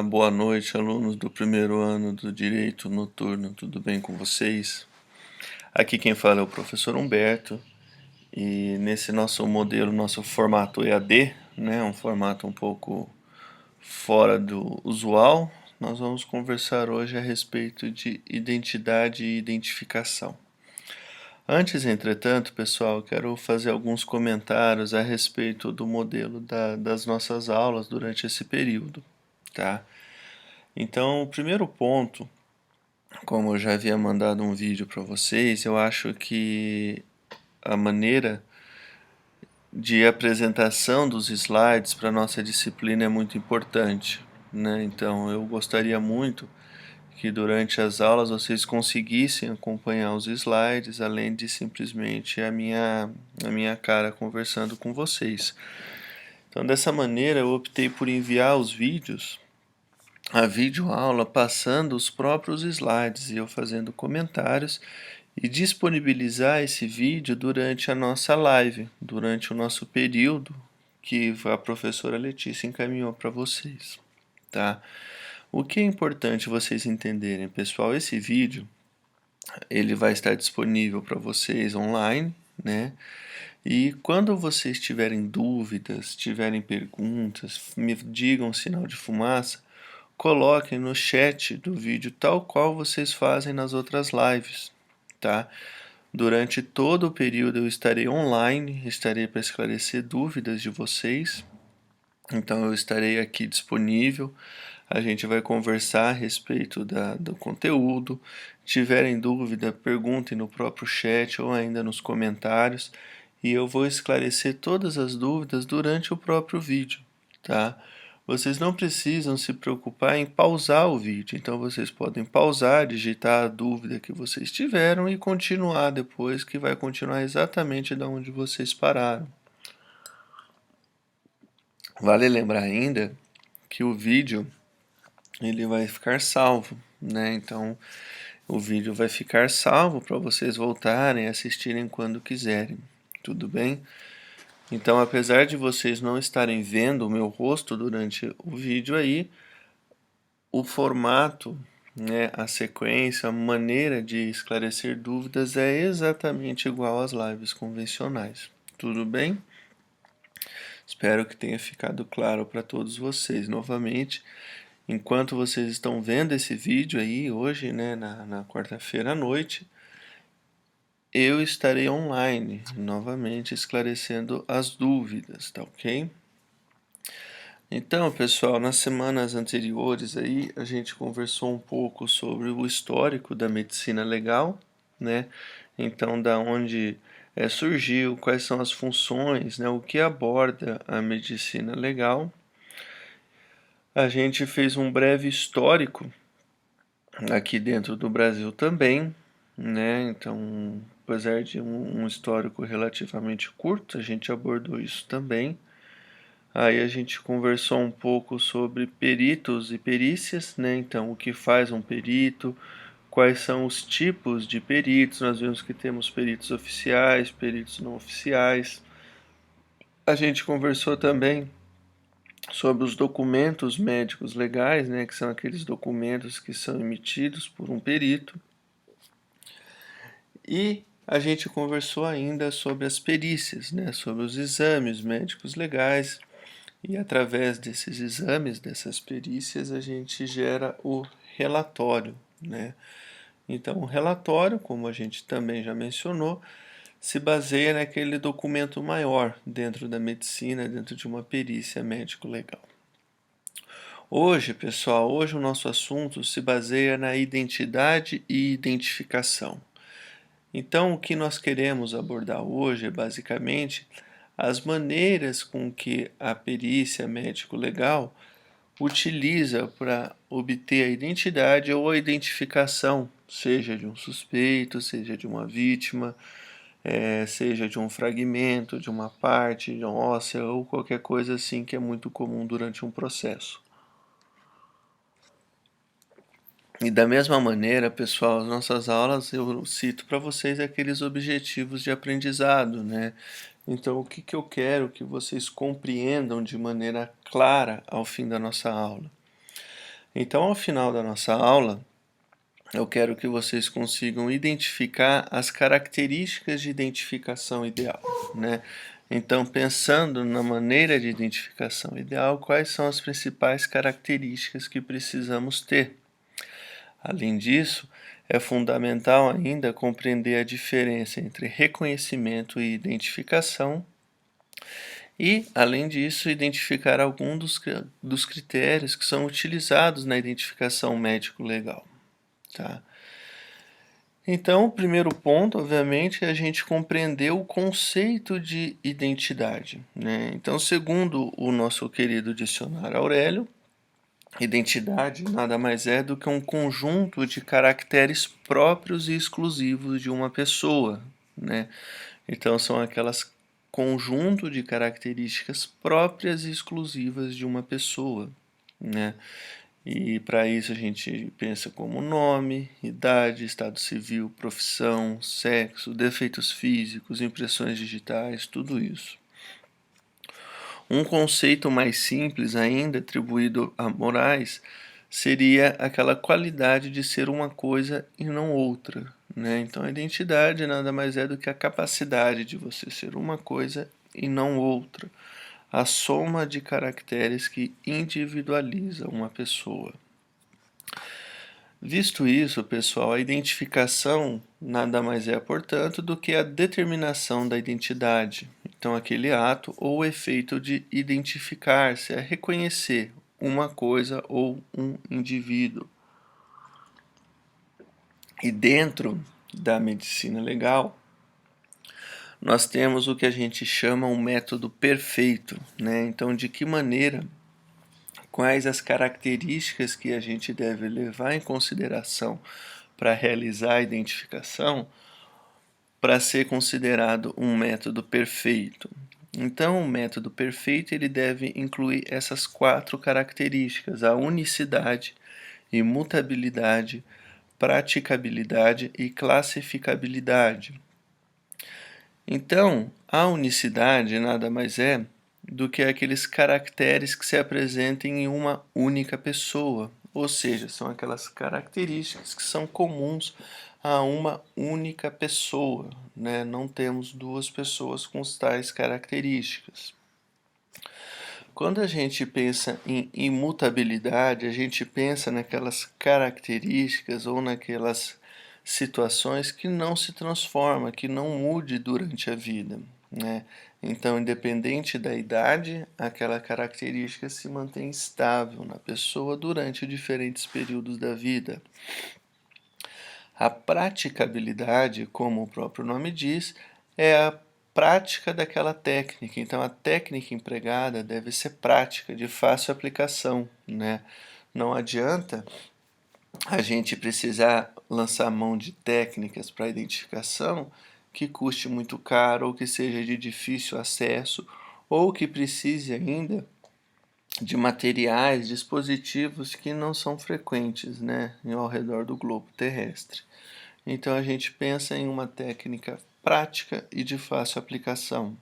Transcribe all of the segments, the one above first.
Boa noite, alunos do primeiro ano do Direito Noturno, tudo bem com vocês? Aqui quem fala é o professor Humberto e nesse nosso modelo, nosso formato EAD, né, um formato um pouco fora do usual, nós vamos conversar hoje a respeito de identidade e identificação. Antes, entretanto, pessoal, quero fazer alguns comentários a respeito do modelo das nossas aulas durante esse período, tá? Então, o primeiro ponto, como eu já havia mandado um vídeo para vocês, eu acho que a maneira de apresentação dos slides para nossa disciplina é muito importante, né? Então, eu gostaria muito que durante as aulas vocês conseguissem acompanhar os slides, além de simplesmente a minha cara conversando com vocês. Então, dessa maneira, eu optei por enviar os vídeos, a videoaula passando os próprios slides e eu fazendo comentários e disponibilizar esse vídeo durante a nossa live, durante o nosso período que a professora Letícia encaminhou para vocês, tá? O que é importante vocês entenderem, pessoal, esse vídeo ele vai estar disponível para vocês online, né? E quando vocês tiverem dúvidas, tiverem perguntas, me digam sinal de fumaça, coloquem no chat do vídeo tal qual vocês fazem nas outras lives, tá? Durante todo o período eu estarei online, estarei para esclarecer dúvidas de vocês, então eu estarei aqui disponível, a gente vai conversar a respeito do conteúdo, tiverem dúvida, perguntem no próprio chat ou ainda nos comentários, e eu vou esclarecer todas as dúvidas durante o próprio vídeo, tá? Vocês não precisam se preocupar em pausar o vídeo, então vocês podem pausar, digitar a dúvida que vocês tiveram e continuar depois, que vai continuar exatamente da onde vocês pararam. Vale lembrar ainda que o vídeo ele vai ficar salvo, né? Então o vídeo vai ficar salvo para vocês voltarem e assistirem quando quiserem, tudo bem? Então, apesar de vocês não estarem vendo o meu rosto durante o vídeo aí, o formato, né, a sequência, a maneira de esclarecer dúvidas é exatamente igual às lives convencionais. Tudo bem? Espero que tenha ficado claro para todos vocês. Novamente, enquanto vocês estão vendo esse vídeo aí hoje, né, na quarta-feira à noite, eu estarei online novamente esclarecendo as dúvidas, tá ok? Então, pessoal, nas semanas anteriores aí a gente conversou um pouco sobre o histórico da medicina legal, né? Então, da onde surgiu, quais são as funções, né? O que aborda a medicina legal. A gente fez um breve histórico aqui dentro do Brasil também, né? Então, apesar de um histórico relativamente curto, a gente abordou isso também. Aí a gente conversou um pouco sobre peritos e perícias, né? Então, o que faz um perito, quais são os tipos de peritos. Nós vimos que temos peritos oficiais, peritos não oficiais. A gente conversou também sobre os documentos médicos legais, né? Que são aqueles documentos que são emitidos por um perito. E a gente conversou ainda sobre as perícias, né? Sobre os exames médicos legais. E através desses exames, dessas perícias, a gente gera o relatório, né? Então, o relatório, como a gente também já mencionou, se baseia naquele documento maior dentro da medicina, dentro de uma perícia médico-legal. Hoje, pessoal, hoje o nosso assunto se baseia na identidade e identificação. Então, o que nós queremos abordar hoje é basicamente as maneiras com que a perícia médico-legal utiliza para obter a identidade ou a identificação, seja de um suspeito, seja de uma vítima, seja de um fragmento, de uma parte de uma óssea ou qualquer coisa assim que é muito comum durante um processo. E da mesma maneira, pessoal, as nossas aulas eu cito para vocês aqueles objetivos de aprendizado, né? Então, o que eu quero que vocês compreendam de maneira clara ao fim da nossa aula? Então, ao final da nossa aula, eu quero que vocês consigam identificar as características de identificação ideal, né? Então, pensando na maneira de identificação ideal, quais são as principais características que precisamos ter? Além disso, é fundamental ainda compreender a diferença entre reconhecimento e identificação e, além disso, identificar alguns dos critérios que são utilizados na identificação médico-legal. Tá? Então, o primeiro ponto, obviamente, é a gente compreender o conceito de identidade, né? Então, segundo o nosso querido dicionário Aurélio, identidade nada mais é do que um conjunto de caracteres próprios e exclusivos de uma pessoa, né? Então, são aquelas conjunto de características próprias e exclusivas de uma pessoa, né? E para isso a gente pensa como nome, idade, estado civil, profissão, sexo, defeitos físicos, impressões digitais, tudo isso. Um conceito mais simples ainda, atribuído a Moraes, seria aquela qualidade de ser uma coisa e não outra, né? Então a identidade nada mais é do que a capacidade de você ser uma coisa e não outra, a soma de caracteres que individualiza uma pessoa. Visto isso, pessoal, a identificação nada mais é, portanto, do que a determinação da identidade. Então, aquele ato ou efeito de identificar-se é reconhecer uma coisa ou um indivíduo. E dentro da medicina legal, nós temos o que a gente chama um método perfeito, né? Então, de que maneira, quais as características que a gente deve levar em consideração para realizar a identificação, para ser considerado um método perfeito. Então, o método perfeito ele deve incluir essas 4 características: a unicidade, imutabilidade, praticabilidade e classificabilidade. Então, a unicidade nada mais é do que aqueles caracteres que se apresentem em uma única pessoa, ou seja, são aquelas características que são comuns a uma única pessoa, né? Não temos duas pessoas com tais características. Quando a gente pensa em imutabilidade, a gente pensa naquelas características ou naquelas situações que não se transforma, que não mude durante a vida, né? Então, independente da idade, aquela característica se mantém estável na pessoa durante diferentes períodos da vida. A praticabilidade, como o próprio nome diz, é a prática daquela técnica. Então, a técnica empregada deve ser prática, de fácil aplicação, né? Não adianta a gente precisar lançar mão de técnicas para identificação que custe muito caro ou que seja de difícil acesso ou que precise ainda de materiais, dispositivos que não são frequentes, né, ao redor do globo terrestre. Então a gente pensa em uma técnica prática e de fácil aplicação.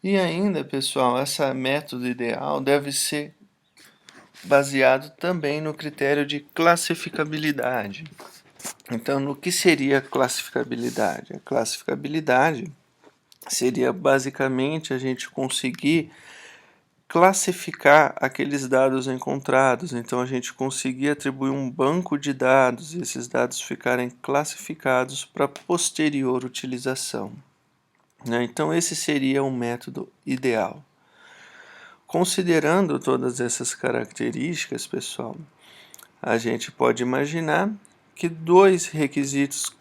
E ainda, pessoal, esse método ideal deve ser baseado também no critério de classificabilidade. Então, no que seria classificabilidade? A classificabilidade seria basicamente a gente conseguir classificar aqueles dados encontrados. Então, a gente conseguir atribuir um banco de dados e esses dados ficarem classificados para posterior utilização, né? Então, esse seria o método ideal. Considerando todas essas características, pessoal, a gente pode imaginar que 2 requisitos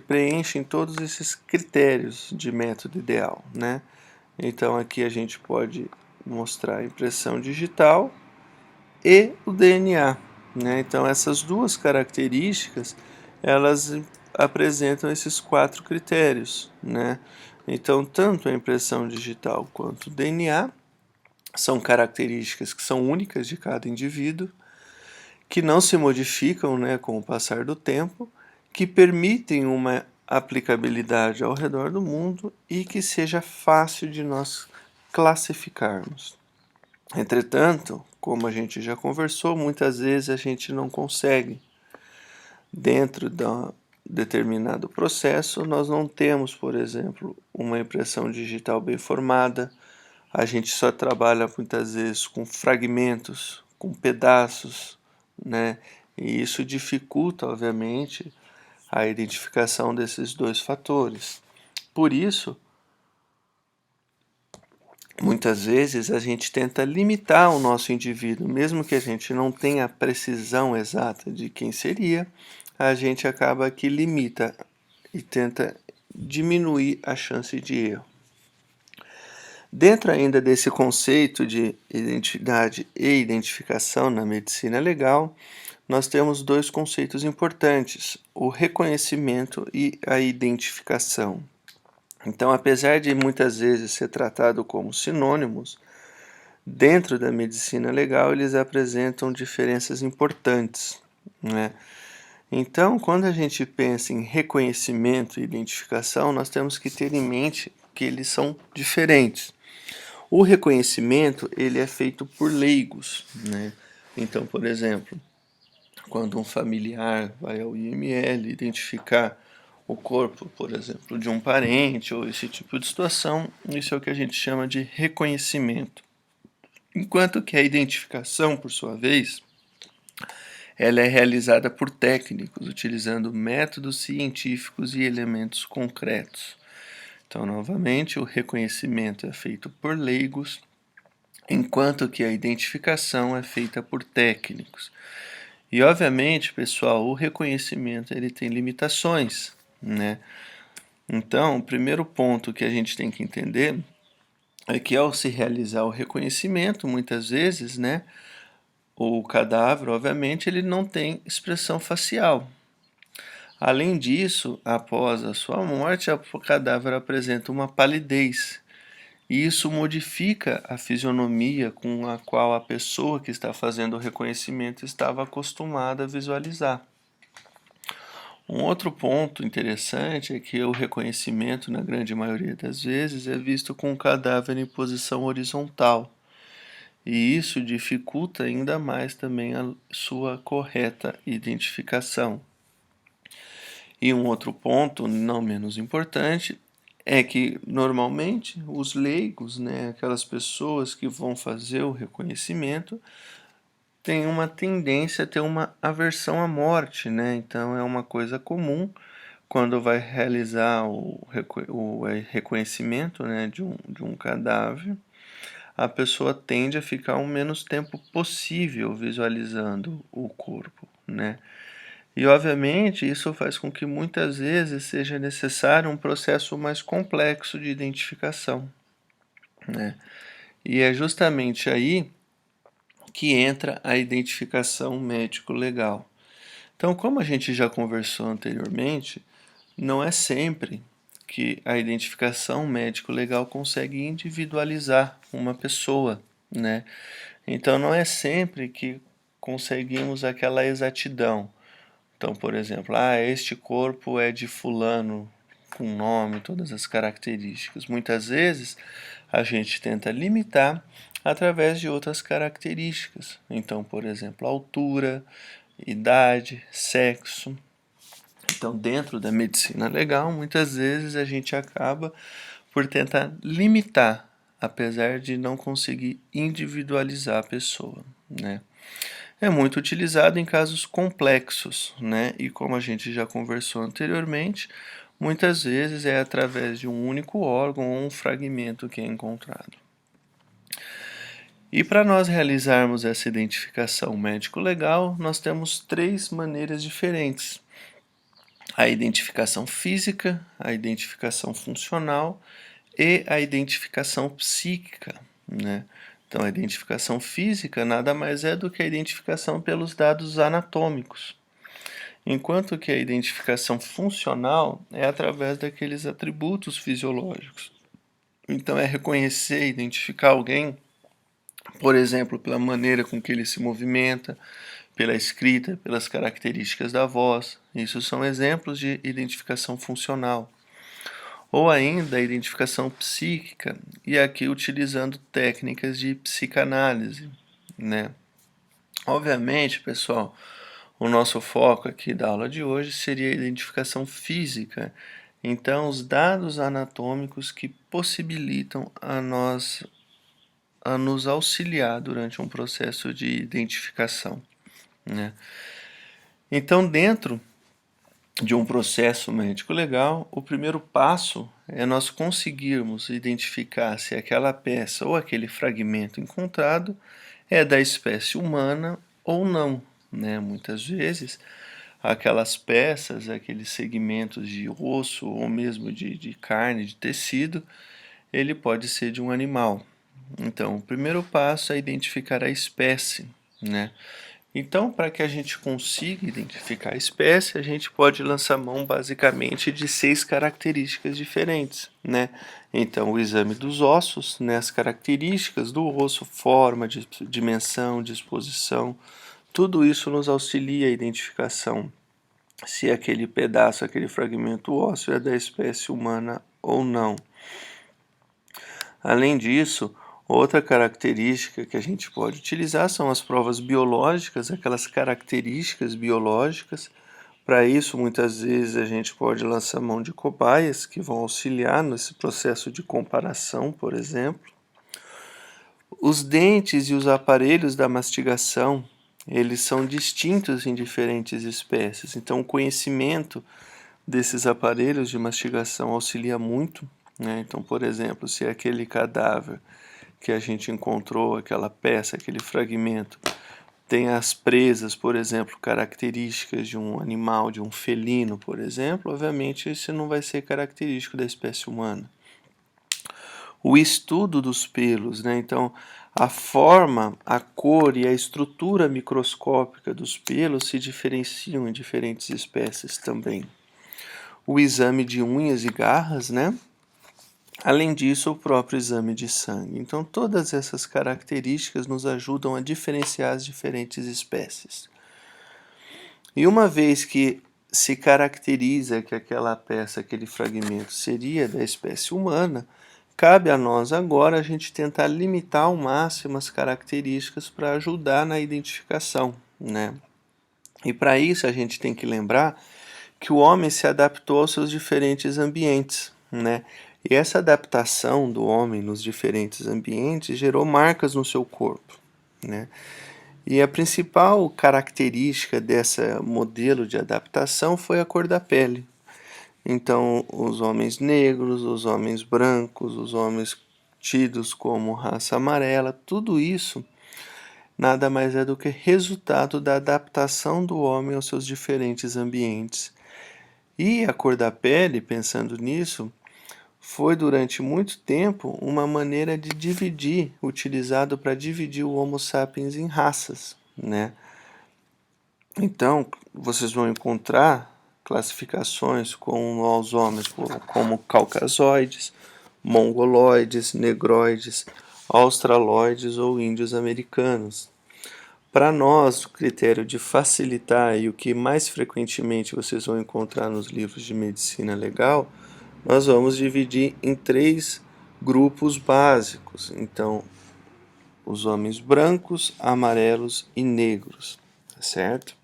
preenchem todos esses critérios de método ideal, né? Então aqui a gente pode mostrar a impressão digital e o DNA, né? Então essas 2 características, elas apresentam esses 4 critérios, né? Então tanto a impressão digital quanto o DNA são características que são únicas de cada indivíduo, que não se modificam, né, com o passar do tempo, que permitem uma aplicabilidade ao redor do mundo e que seja fácil de nós classificarmos. Entretanto, como a gente já conversou, muitas vezes a gente não consegue. Dentro de um determinado processo, nós não temos, por exemplo, uma impressão digital bem formada, a gente só trabalha muitas vezes com fragmentos, com pedaços, né? E isso dificulta, obviamente, a identificação desses dois fatores. Por isso, muitas vezes a gente tenta limitar o nosso indivíduo, mesmo que a gente não tenha a precisão exata de quem seria, a gente acaba que limita e tenta diminuir a chance de erro. Dentro ainda desse conceito de identidade e identificação na medicina legal, nós temos dois conceitos importantes: o reconhecimento e a identificação. Então, apesar de muitas vezes ser tratado como sinônimos, dentro da medicina legal eles apresentam diferenças importantes, né? Então, quando a gente pensa em reconhecimento e identificação, nós temos que ter em mente que eles são diferentes. O reconhecimento ele é feito por leigos, né? Então, por exemplo, quando um familiar vai ao IML identificar o corpo, por exemplo, de um parente ou esse tipo de situação, isso é o que a gente chama de reconhecimento. Enquanto que a identificação, por sua vez, ela é realizada por técnicos, utilizando métodos científicos e elementos concretos. Então, novamente, o reconhecimento é feito por leigos, enquanto que a identificação é feita por técnicos. E, obviamente, pessoal, o reconhecimento ele tem limitações, né? Então, o primeiro ponto que a gente tem que entender é que ao se realizar o reconhecimento, muitas vezes, né, o cadáver, obviamente, ele não tem expressão facial. Além disso, após a sua morte, o cadáver apresenta uma palidez. E isso modifica a fisionomia com a qual a pessoa que está fazendo o reconhecimento estava acostumada a visualizar. Um outro ponto interessante é que o reconhecimento, na grande maioria das vezes, é visto com o cadáver em posição horizontal. E isso dificulta ainda mais também a sua correta identificação. E um outro ponto, não menos importante, é que normalmente os leigos, né, aquelas pessoas que vão fazer o reconhecimento, têm uma tendência a ter uma aversão à morte, né? Então é uma coisa comum quando vai realizar o reconhecimento, né, de um cadáver, a pessoa tende a ficar o menos tempo possível visualizando o corpo, né? E, obviamente, isso faz com que muitas vezes seja necessário um processo mais complexo de identificação, né? E é justamente aí que entra a identificação médico-legal. Então, como a gente já conversou anteriormente, não é sempre que a identificação médico-legal consegue individualizar uma pessoa, né? Então, não é sempre que conseguimos aquela exatidão. Então, por exemplo, este corpo é de fulano, com nome, todas as características. Muitas vezes a gente tenta limitar através de outras características. Então, por exemplo, altura, idade, sexo. Então, dentro da medicina legal, muitas vezes a gente acaba por tentar limitar, apesar de não conseguir individualizar a pessoa, né? É muito utilizado em casos complexos, né? E como a gente já conversou anteriormente, muitas vezes é através de um único órgão ou um fragmento que é encontrado. E para nós realizarmos essa identificação médico-legal, nós temos três maneiras diferentes: a identificação física, a identificação funcional e a identificação psíquica, né? Então, a identificação física nada mais é do que a identificação pelos dados anatômicos, enquanto que a identificação funcional é através daqueles atributos fisiológicos. Então, é reconhecer, identificar alguém, por exemplo, pela maneira com que ele se movimenta, pela escrita, pelas características da voz. Isso são exemplos de identificação funcional. ou ainda a identificação psíquica, e aqui utilizando técnicas de psicanálise, né? Obviamente, pessoal, o nosso foco aqui da aula de hoje seria a identificação física, então os dados anatômicos que possibilitam a nos auxiliar durante um processo de identificação, né? Então, dentro de um processo médico legal, o primeiro passo é nós conseguirmos identificar se aquela peça ou aquele fragmento encontrado é da espécie humana ou não, né? Muitas vezes aquelas peças, aqueles segmentos de osso ou mesmo de carne, de tecido, ele pode ser de um animal. Então, o primeiro passo é identificar a espécie, né? Então, para que a gente consiga identificar a espécie, a gente pode lançar mão basicamente de 6 características diferentes, né? Então, o exame dos ossos, né? As características do osso, forma, dimensão, disposição, tudo isso nos auxilia a identificação se aquele pedaço, aquele fragmento ósseo é da espécie humana ou não. Além disso, outra característica que a gente pode utilizar são as provas biológicas, aquelas características biológicas. Para isso, muitas vezes a gente pode lançar mão de cobaias que vão auxiliar nesse processo de comparação, por exemplo. Os dentes e os aparelhos da mastigação, eles são distintos em diferentes espécies. Então, o conhecimento desses aparelhos de mastigação auxilia muito, né? Então, por exemplo, se aquele cadáver que a gente encontrou, aquela peça, aquele fragmento, tem as presas, por exemplo, características de um animal, de um felino, por exemplo, obviamente isso não vai ser característico da espécie humana. O estudo dos pelos, né? Então, a forma, a cor e a estrutura microscópica dos pelos se diferenciam em diferentes espécies também. O exame de unhas e garras, né? Além disso, o próprio exame de sangue. Então, todas essas características nos ajudam a diferenciar as diferentes espécies. E uma vez que se caracteriza que aquela peça, aquele fragmento seria da espécie humana, cabe a nós agora a gente tentar limitar ao máximo as características para ajudar na identificação, né? E para isso a gente tem que lembrar que o homem se adaptou aos seus diferentes ambientes, né? E essa adaptação do homem nos diferentes ambientes gerou marcas no seu corpo, né? E a principal característica desse modelo de adaptação foi a cor da pele. Então, os homens negros, os homens brancos, os homens tidos como raça amarela, tudo isso nada mais é do que resultado da adaptação do homem aos seus diferentes ambientes. E a cor da pele, pensando nisso, foi durante muito tempo uma maneira de dividir, utilizado para dividir o Homo sapiens em raças, né? Então, vocês vão encontrar classificações com os homens como caucasoides, mongoloides, negroides, australoides ou índios americanos. Para nós, o critério de facilitar e o que mais frequentemente vocês vão encontrar nos livros de medicina legal, nós vamos dividir em 3 grupos básicos. Então, os homens brancos, amarelos e negros, tá certo?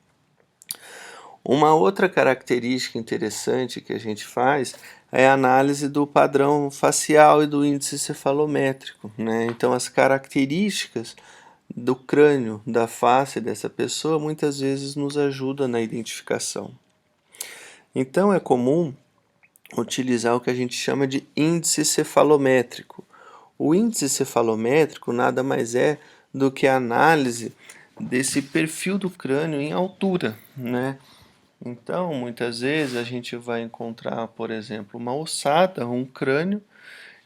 Uma outra característica interessante que a gente faz é a análise do padrão facial e do índice cefalométrico, né? Então, as características do crânio, da face dessa pessoa, muitas vezes nos ajudam na identificação. Então, é comum utilizar o que a gente chama de índice cefalométrico. O índice cefalométrico nada mais é do que a análise desse perfil do crânio em altura, né? Então, muitas vezes a gente vai encontrar, por exemplo, uma ossada, um crânio,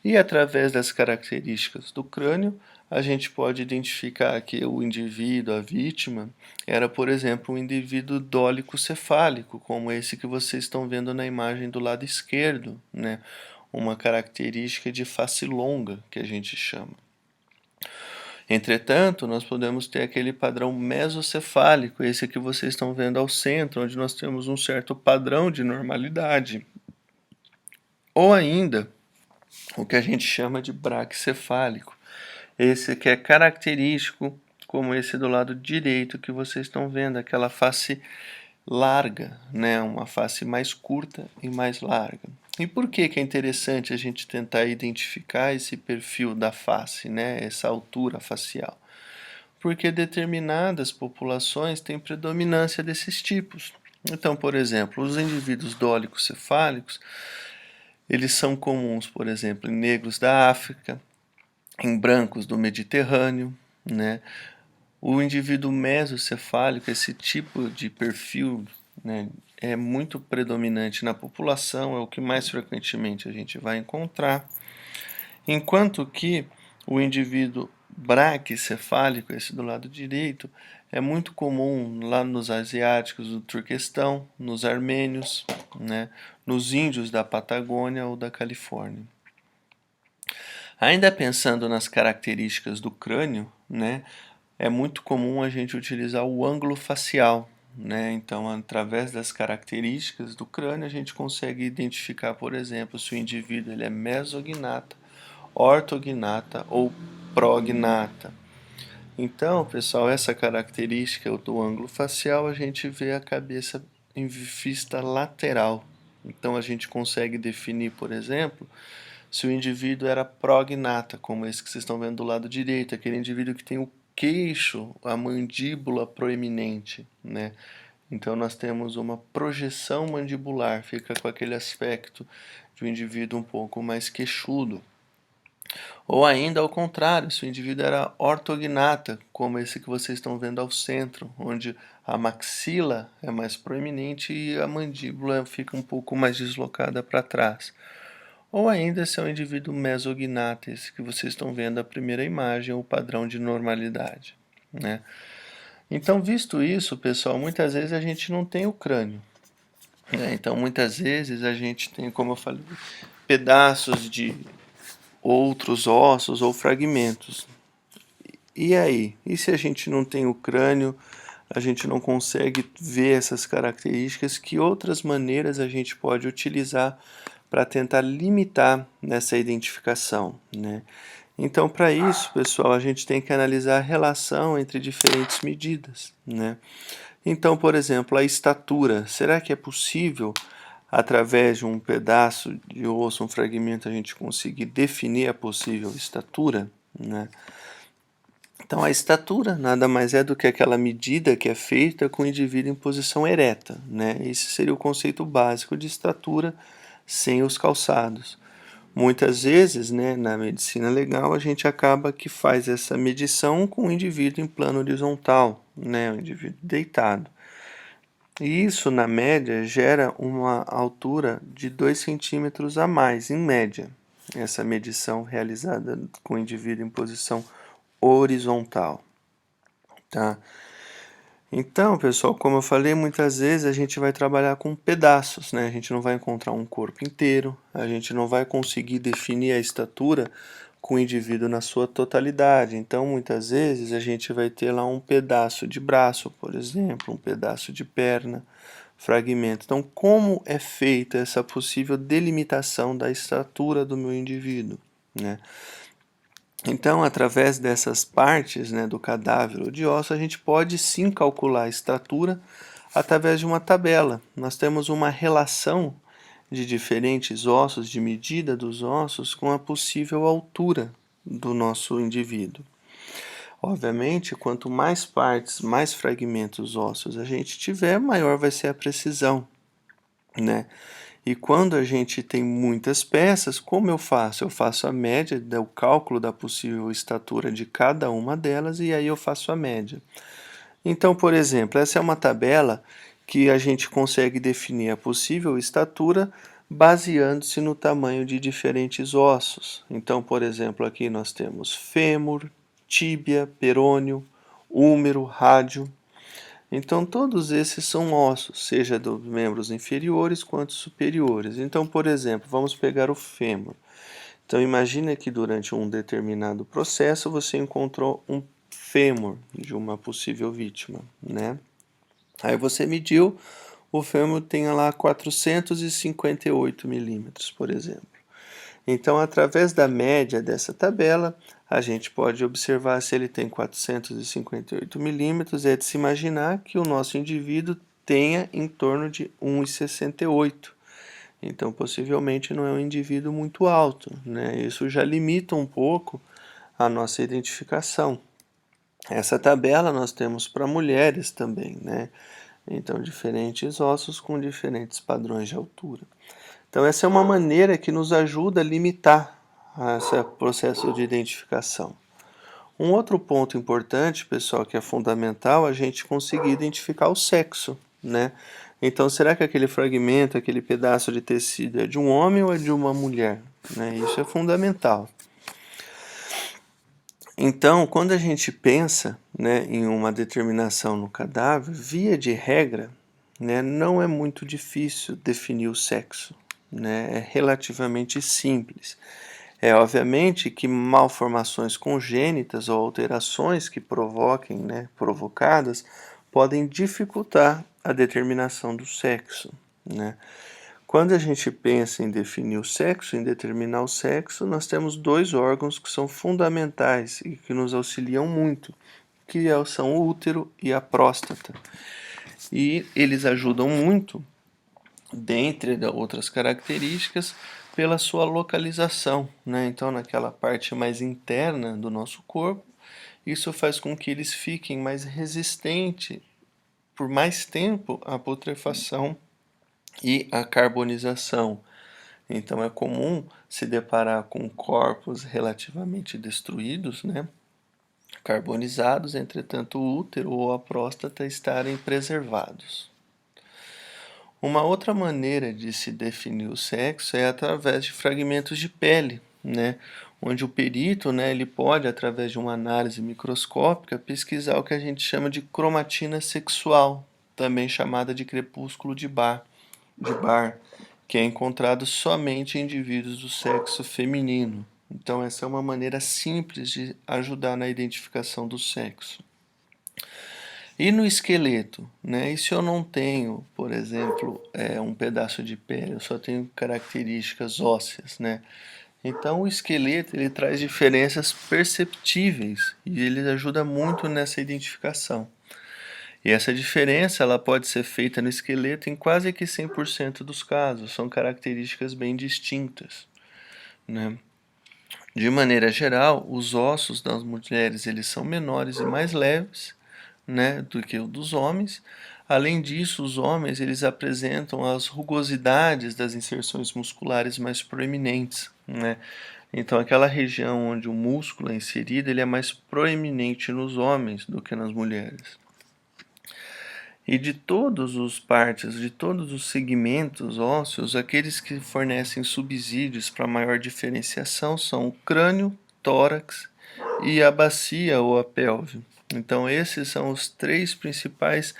e através das características do crânio, a gente pode identificar que o indivíduo, a vítima, era, por exemplo, um indivíduo dólico-cefálico, como esse que vocês estão vendo na imagem do lado esquerdo, né? Uma característica de face longa, que a gente chama. Entretanto, nós podemos ter aquele padrão mesocefálico, esse que vocês estão vendo ao centro, onde nós temos um certo padrão de normalidade. Ou ainda, o que a gente chama de braquicefálico. Esse que é característico, como esse do lado direito que vocês estão vendo, aquela face larga, né? Uma face mais curta e mais larga. E por que é interessante a gente tentar identificar esse perfil da face, né? Essa altura facial? Porque determinadas populações têm predominância desses tipos. Então, por exemplo, os indivíduos dólicos-cefálicos, eles são comuns, por exemplo, em negros da África, em brancos do Mediterrâneo, né? O indivíduo mesocefálico, esse tipo de perfil, né, é muito predominante na população, é o que mais frequentemente a gente vai encontrar, enquanto que o indivíduo braquicefálico, esse do lado direito, é muito comum lá nos asiáticos do Turquestão, nos armênios, né, nos índios da Patagônia ou da Califórnia. Ainda pensando nas características do crânio, né, é muito comum a gente utilizar o ângulo facial, né? Então, através das características do crânio, a gente consegue identificar, por exemplo, se o indivíduo ele é mesognata, ortognata ou prognata. Então, pessoal, essa característica do ângulo facial, a gente vê a cabeça em vista lateral. Então, a gente consegue definir, por exemplo, se o indivíduo era prognata, como esse que vocês estão vendo do lado direito, aquele indivíduo que tem o queixo, a mandíbula proeminente, né? Então nós temos uma projeção mandibular, fica com aquele aspecto de um indivíduo um pouco mais queixudo. Ou ainda ao contrário, se o indivíduo era ortognata, como esse que vocês estão vendo ao centro, onde a maxila é mais proeminente e a mandíbula fica um pouco mais deslocada para trás. Ou ainda se é um indivíduo mesognata, esse que vocês estão vendo a primeira imagem, o padrão de normalidade, né? Então, visto isso, pessoal, muitas vezes a gente não tem o crânio, né? Então, muitas vezes a gente tem, como eu falei, pedaços de outros ossos ou fragmentos. E aí? E se a gente não tem o crânio, a gente não consegue ver essas características, que outras maneiras a gente pode utilizar para tentar limitar nessa identificação, né? Então, para isso, pessoal, a gente tem que analisar a relação entre diferentes medidas, né? Então, por exemplo, a estatura. Será que é possível, através de um pedaço de osso, um fragmento, a gente conseguir definir a possível estatura, né? Então, a estatura nada mais é do que aquela medida que é feita com o indivíduo em posição ereta, né? Esse seria o conceito básico de estatura sem os calçados. Muitas vezes, né, na medicina legal, a gente acaba que faz essa medição com o indivíduo em plano horizontal, né, o indivíduo deitado. E isso, na média, gera uma altura de 2 centímetros a mais, em média, essa medição realizada com o indivíduo em posição horizontal, tá? Então, pessoal, como eu falei, muitas vezes a gente vai trabalhar com pedaços, né? A gente não vai encontrar um corpo inteiro, a gente não vai conseguir definir a estatura com o indivíduo na sua totalidade. Então, muitas vezes a gente vai ter lá um pedaço de braço, por exemplo, um pedaço de perna, fragmento. Então, como é feita essa possível delimitação da estatura do meu indivíduo, né? Então, através dessas partes, né, do cadáver ou de osso, a gente pode sim calcular a estatura através de uma tabela. Nós temos uma relação de diferentes ossos, de medida dos ossos, com a possível altura do nosso indivíduo. Obviamente, quanto mais partes, mais fragmentos ósseos a gente tiver, maior vai ser a precisão, né? E quando a gente tem muitas peças, como eu faço? Eu faço a média, o cálculo da possível estatura de cada uma delas e aí eu faço a média. Então, por exemplo, essa é uma tabela que a gente consegue definir a possível estatura baseando-se no tamanho de diferentes ossos. Então, por exemplo, aqui nós temos fêmur, tíbia, perônio, húmero, rádio. Então, todos esses são ossos, seja dos membros inferiores quanto superiores. Então, por exemplo, vamos pegar o fêmur. Então, imagine que durante um determinado processo você encontrou um fêmur de uma possível vítima, né? Aí você mediu o fêmur tenha lá 458 milímetros, por exemplo. Então, através da média dessa tabela, a gente pode observar se ele tem 458 milímetros. É de se imaginar que o nosso indivíduo tenha em torno de 1,68. Então, possivelmente não é um indivíduo muito alto, né? Isso já limita um pouco a nossa identificação. Essa tabela nós temos para mulheres também, né? Então, diferentes ossos com diferentes padrões de altura. Então, essa é uma maneira que nos ajuda a limitar esse processo de identificação. Um outro ponto importante, pessoal, que é fundamental, a gente conseguir identificar o sexo, né? Então, será que aquele fragmento, aquele pedaço de tecido é de um homem ou é de uma mulher? Né? Isso é fundamental. Então, quando a gente pensa, né, em uma determinação no cadáver, via de regra, né, não é muito difícil definir o sexo, né, é relativamente simples. É obviamente que malformações congênitas ou alterações que provoquem, né, provocadas, podem dificultar a determinação do sexo, né? Quando a gente pensa em definir o sexo, em determinar o sexo, nós temos dois órgãos que são fundamentais e que nos auxiliam muito, que são o útero e a próstata. E eles ajudam muito, dentre outras características, pela sua localização, né? Então, naquela parte mais interna do nosso corpo, isso faz com que eles fiquem mais resistentes por mais tempo à putrefação e à carbonização. Então é comum se deparar com corpos relativamente destruídos, né? Carbonizados, entretanto o útero ou a próstata estarem preservados. Uma outra maneira de se definir o sexo é através de fragmentos de pele, né? Onde o perito, né, ele pode, através de uma análise microscópica, pesquisar o que a gente chama de cromatina sexual, também chamada de crepúsculo de Barr, que é encontrado somente em indivíduos do sexo feminino. Então, essa é uma maneira simples de ajudar na identificação do sexo. E no esqueleto, né? E se eu não tenho, por exemplo, um pedaço de pele, eu só tenho características ósseas, né? Então, o esqueleto ele traz diferenças perceptíveis e ele ajuda muito nessa identificação. E essa diferença ela pode ser feita no esqueleto em quase que 100% dos casos, são características bem distintas, né? De maneira geral, os ossos das mulheres eles são menores e mais leves, né, do que o dos homens. Além disso, os homens eles apresentam as rugosidades das inserções musculares mais proeminentes, né? Então, aquela região onde o músculo é inserido ele é mais proeminente nos homens do que nas mulheres. E de todos os partes, de todos os segmentos ósseos, aqueles que fornecem subsídios para maior diferenciação são o crânio, tórax e a bacia ou a pelve. Então esses são os três principais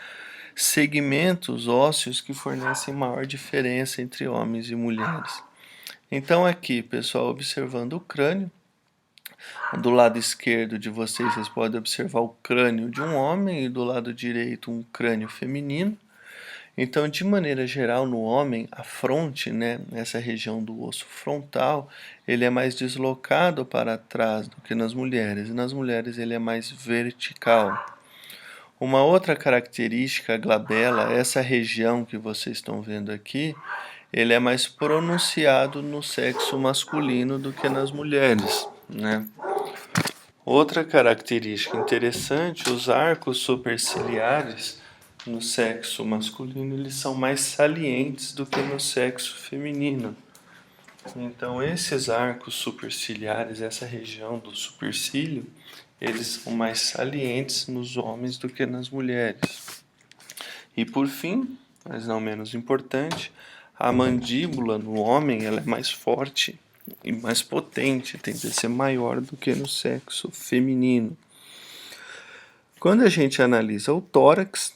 segmentos ósseos que fornecem maior diferença entre homens e mulheres. Então aqui, pessoal, observando o crânio, do lado esquerdo de vocês podem observar o crânio de um homem e do lado direito um crânio feminino. Então, de maneira geral, no homem, a fronte, né, essa região do osso frontal, ele é mais deslocado para trás do que nas mulheres. E nas mulheres ele é mais vertical. Uma outra característica glabela, essa região que vocês estão vendo aqui, ele é mais pronunciado no sexo masculino do que nas mulheres, né? Outra característica interessante, os arcos superciliares no sexo masculino eles são mais salientes do que no sexo feminino. Então esses arcos superciliares, essa região do supercílio, eles são mais salientes nos homens do que nas mulheres. E por fim, mas não menos importante, a mandíbula no homem ela é mais forte e mais potente, tende a ser maior do que no sexo feminino. Quando a gente analisa o tórax,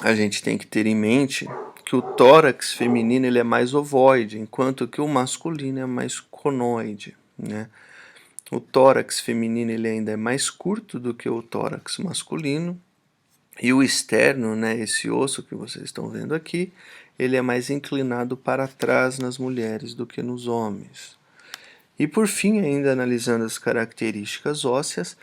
a gente tem que ter em mente que o tórax feminino ele é mais ovoide, enquanto que o masculino é mais conoide, né? O tórax feminino ele ainda é mais curto do que o tórax masculino, E o externo, né, esse osso que vocês estão vendo aqui, ele é mais inclinado para trás nas mulheres do que nos homens. E por fim, ainda analisando as características ósseas,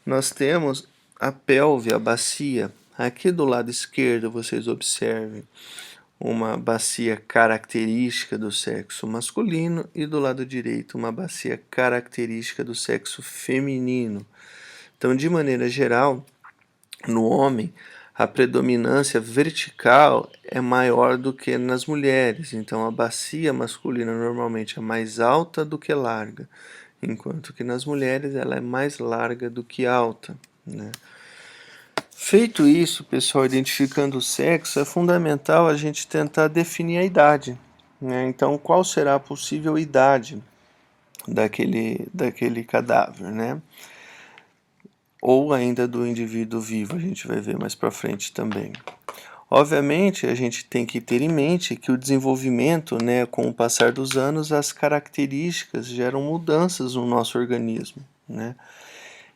nós temos a pelve, a bacia. Aqui do lado esquerdo vocês observem uma bacia característica do sexo masculino e do lado direito uma bacia característica do sexo feminino. Então, de maneira geral, no homem, a predominância vertical é maior do que nas mulheres. Então, a bacia masculina normalmente é mais alta do que larga, enquanto que nas mulheres ela é mais larga do que alta, né? Feito isso, pessoal, identificando o sexo, é fundamental a gente tentar definir a idade, né? Então, qual será a possível idade daquele cadáver, né? Ou ainda do indivíduo vivo, a gente vai ver mais para frente também. Obviamente, a gente tem que ter em mente que o desenvolvimento, né, com o passar dos anos, as características geram mudanças no nosso organismo, né?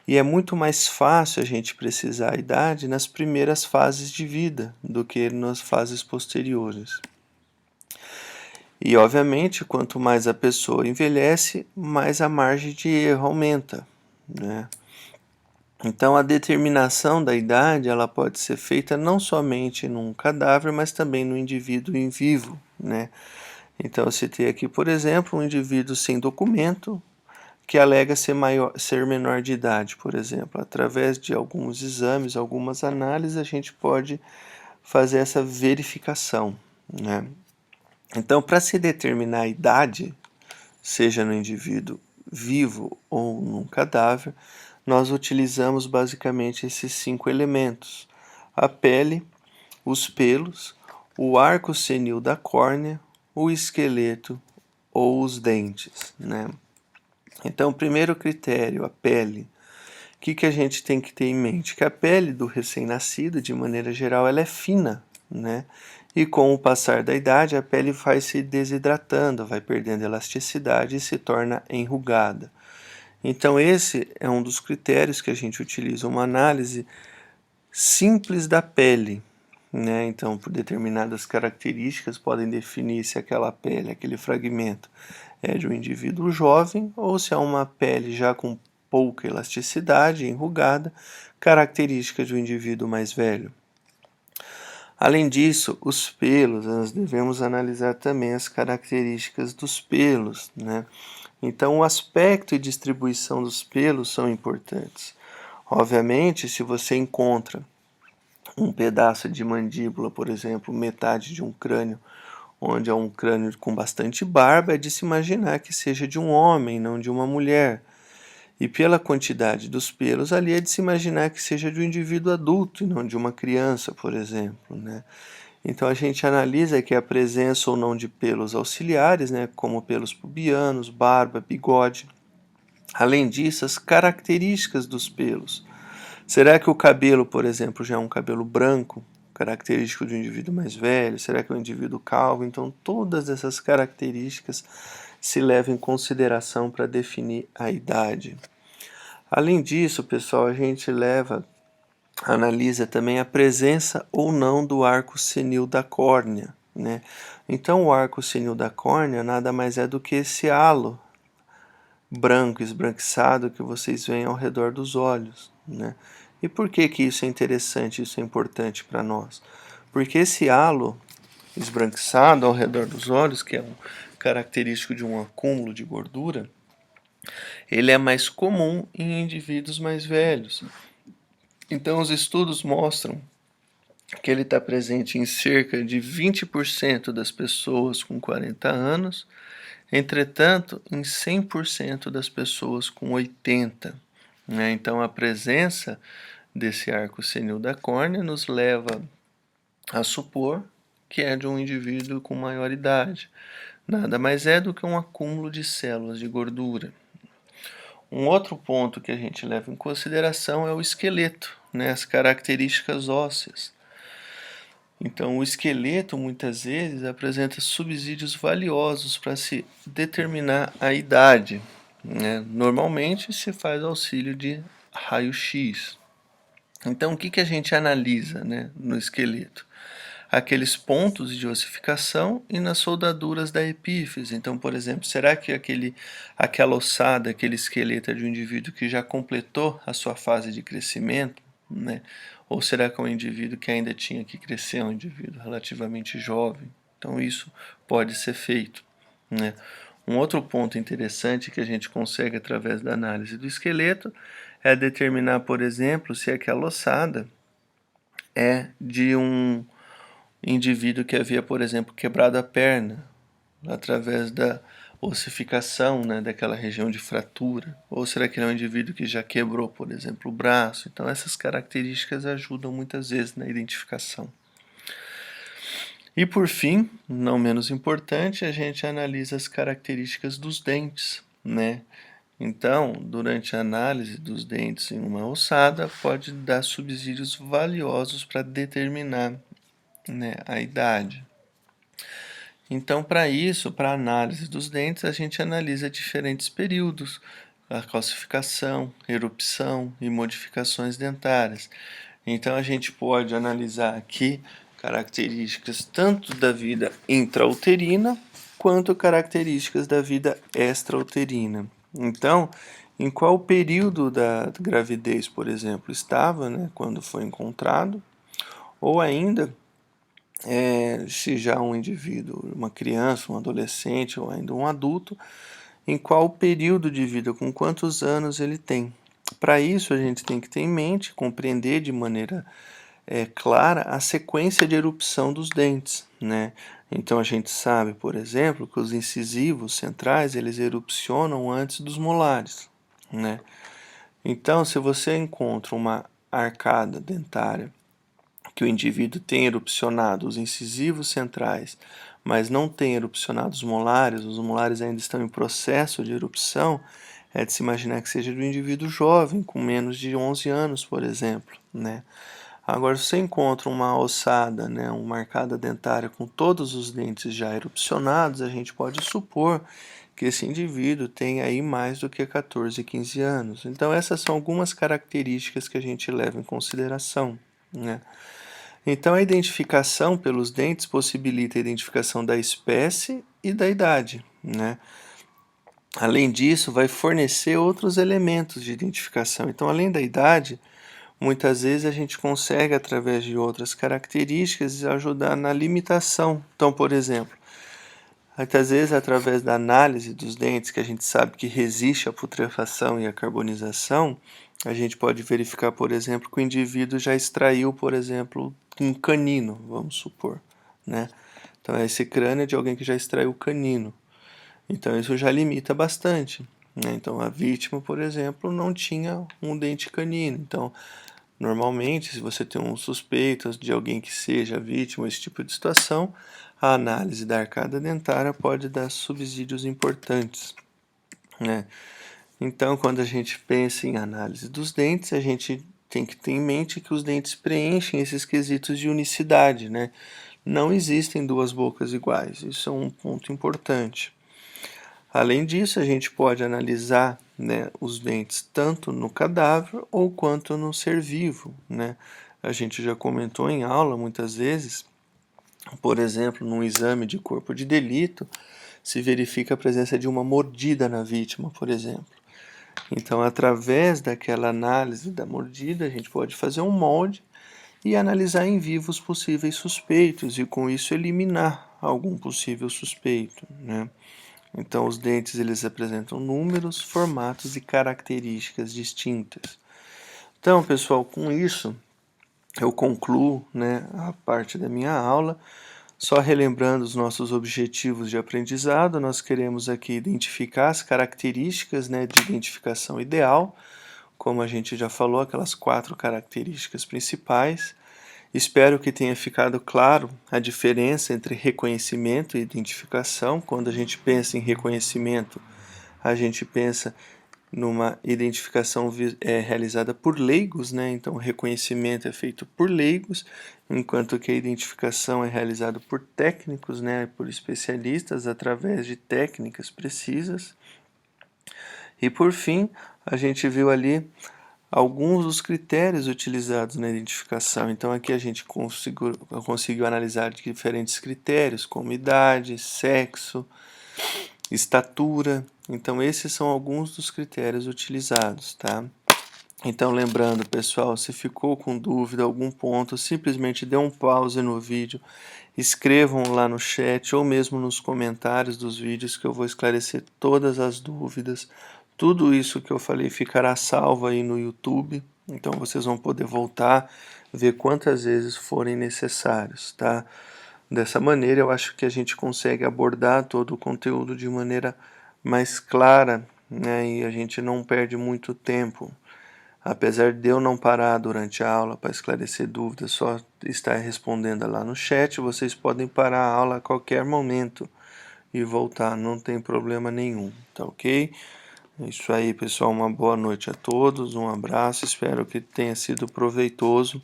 E é muito mais fácil a gente precisar a idade nas primeiras fases de vida do que nas fases posteriores. E, obviamente, quanto mais a pessoa envelhece, mais a margem de erro aumenta, né? Então, a determinação da idade ela pode ser feita não somente num cadáver, mas também no indivíduo em vivo, né? Então, eu citei aqui, por exemplo, um indivíduo sem documento que alega ser menor de idade, por exemplo. Através de alguns exames, algumas análises, a gente pode fazer essa verificação, né? Então, para se determinar a idade, seja no indivíduo vivo ou num cadáver, nós utilizamos basicamente esses 5 elementos: a pele, os pelos, o arco senil da córnea, o esqueleto ou os dentes, né? Então, o primeiro critério, a pele. O que a gente tem que ter em mente? Que a pele do recém-nascido, de maneira geral, ela é fina, né? E com o passar da idade, a pele vai se desidratando, vai perdendo elasticidade e se torna enrugada. Então, esse é um dos critérios que a gente utiliza, uma análise simples da pele, né? Então, por determinadas características, podem definir se aquela pele, aquele fragmento, é de um indivíduo jovem ou se é uma pele já com pouca elasticidade, enrugada, característica de um indivíduo mais velho. Além disso, os pelos, nós devemos analisar também as características dos pelos, né? Então, o aspecto e distribuição dos pelos são importantes. Obviamente, se você encontra um pedaço de mandíbula, por exemplo, metade de um crânio, onde é um crânio com bastante barba, é de se imaginar que seja de um homem, não de uma mulher. E pela quantidade dos pelos ali é de se imaginar que seja de um indivíduo adulto e não de uma criança, por exemplo, né? Então a gente analisa que a presença ou não de pelos auxiliares, né, como pelos pubianos, barba, bigode. Além disso, as características dos pelos. Será que o cabelo, por exemplo, já é um cabelo branco, característico de um indivíduo mais velho? Será que é um indivíduo calvo? Então, todas essas características se levam em consideração para definir a idade. Além disso, pessoal, a gente analisa também a presença ou não do arco senil da córnea, né? Então, o arco senil da córnea nada mais é do que esse halo branco, esbranquiçado que vocês veem ao redor dos olhos, né? E por que isso é interessante, isso é importante para nós? Porque esse halo esbranquiçado ao redor dos olhos, que é um característico de um acúmulo de gordura, ele é mais comum em indivíduos mais velhos. Então, os estudos mostram que ele está presente em cerca de 20% das pessoas com 40 anos, entretanto, em 100% das pessoas com 80. Né? Então, a presença desse arco senil da córnea nos leva a supor que é de um indivíduo com maior idade. Nada mais é do que um acúmulo de células de gordura. Um outro ponto que a gente leva em consideração é o esqueleto, né? As características ósseas. Então, o esqueleto muitas vezes apresenta subsídios valiosos para se determinar a idade, né? Normalmente se faz auxílio de raio-x. Então, o que a gente analisa, né, no esqueleto? Aqueles pontos de ossificação e nas soldaduras da epífise. Então, por exemplo, será que aquela ossada, aquele esqueleto é de um indivíduo que já completou a sua fase de crescimento, né? Ou será que é um indivíduo que ainda tinha que crescer, um indivíduo relativamente jovem? Então, isso pode ser feito, né? Um outro ponto interessante que a gente consegue através da análise do esqueleto é determinar, por exemplo, se aquela ossada é de um indivíduo que havia, por exemplo, quebrado a perna através da ossificação, né, daquela região de fratura, ou será que ele é um indivíduo que já quebrou, por exemplo, o braço? Então essas características ajudam muitas vezes na identificação. E por fim, não menos importante, a gente analisa as características dos dentes, né? Então, durante a análise dos dentes em uma ossada, pode dar subsídios valiosos para determinar, né, a idade. Então, para isso, para a análise dos dentes, a gente analisa diferentes períodos, a calcificação, erupção e modificações dentárias. Então, a gente pode analisar aqui características tanto da vida intrauterina quanto características da vida extrauterina. Então, em qual período da gravidez, por exemplo, estava, né, quando foi encontrado, ou ainda se já um indivíduo, uma criança, um adolescente ou ainda um adulto, em qual período de vida, com quantos anos ele tem. Para isso, a gente tem que ter em mente, compreender de maneira clara a sequência de erupção dos dentes, né? Então a gente sabe, por exemplo, que os incisivos centrais eles erupcionam antes dos molares, né? Então, se você encontra uma arcada dentária que o indivíduo tem erupcionado os incisivos centrais, mas não tem erupcionado os molares ainda estão em processo de erupção, é de se imaginar que seja do indivíduo jovem, com menos de 11 anos, por exemplo, né? Agora, se você encontra uma ossada, né, uma arcada dentária com todos os dentes já erupcionados, a gente pode supor que esse indivíduo tem aí mais do que 14, 15 anos. Então, essas são algumas características que a gente leva em consideração, né? Então, a identificação pelos dentes possibilita a identificação da espécie e da idade, né? Além disso, vai fornecer outros elementos de identificação. Então, além da idade, muitas vezes a gente consegue, através de outras características, ajudar na limitação. Então, por exemplo, muitas vezes, através da análise dos dentes, que a gente sabe que resiste à putrefação e à carbonização, a gente pode verificar, por exemplo, que o indivíduo já extraiu, por exemplo, um canino, vamos supor, né? Então, esse crânio é de alguém que já extraiu canino. Então, isso já limita bastante, né? Então, a vítima, por exemplo, não tinha um dente canino. Então, normalmente, se você tem um suspeito de alguém que seja vítima desse tipo de situação, a análise da arcada dentária pode dar subsídios importantes, né? Então, quando a gente pensa em análise dos dentes, a gente tem que ter em mente que os dentes preenchem esses quesitos de unicidade, né? Não existem duas bocas iguais, isso é um ponto importante. Além disso, a gente pode analisar, né, os dentes tanto no cadáver ou quanto no ser vivo, né? A gente já comentou em aula muitas vezes, por exemplo, num exame de corpo de delito, se verifica a presença de uma mordida na vítima, por exemplo. Então, através daquela análise da mordida, a gente pode fazer um molde e analisar em vivo os possíveis suspeitos e com isso eliminar algum possível suspeito, né? Então, os dentes eles apresentam números, formatos e características distintas. Então, pessoal, com isso eu concluo, né, a parte da minha aula. Só relembrando os nossos objetivos de aprendizado, nós queremos aqui identificar as características, né, de identificação ideal, como a gente já falou, aquelas 4 características principais. Espero que tenha ficado claro a diferença entre reconhecimento e identificação. Quando a gente pensa em reconhecimento, a gente pensa numa identificação realizada por leigos, né? Então, o reconhecimento é feito por leigos, enquanto que a identificação é realizada por técnicos, né? Por especialistas, através de técnicas precisas. E, por fim, a gente viu ali alguns dos critérios utilizados na identificação. Então aqui a gente conseguiu analisar diferentes critérios, como idade, sexo, estatura. Então esses são alguns dos critérios utilizados, tá? Então lembrando, pessoal, se ficou com dúvida algum ponto, simplesmente dê um pause no vídeo, escrevam lá no chat ou mesmo nos comentários dos vídeos que eu vou esclarecer todas as dúvidas. Tudo isso que eu falei ficará salvo aí no YouTube, então vocês vão poder voltar, ver quantas vezes forem necessários, tá? Dessa maneira eu acho que a gente consegue abordar todo o conteúdo de maneira mais clara, né? E a gente não perde muito tempo. Apesar de eu não parar durante a aula para esclarecer dúvidas, só estar respondendo lá no chat, vocês podem parar a aula a qualquer momento e voltar, não tem problema nenhum, tá ok? É isso aí, pessoal, uma boa noite a todos, um abraço, espero que tenha sido proveitoso.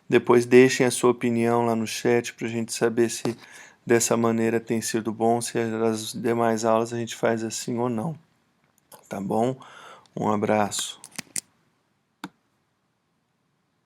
Depois deixem a sua opinião lá no chat para a gente saber se dessa maneira tem sido bom, se as demais aulas a gente faz assim ou não, tá bom? Um abraço.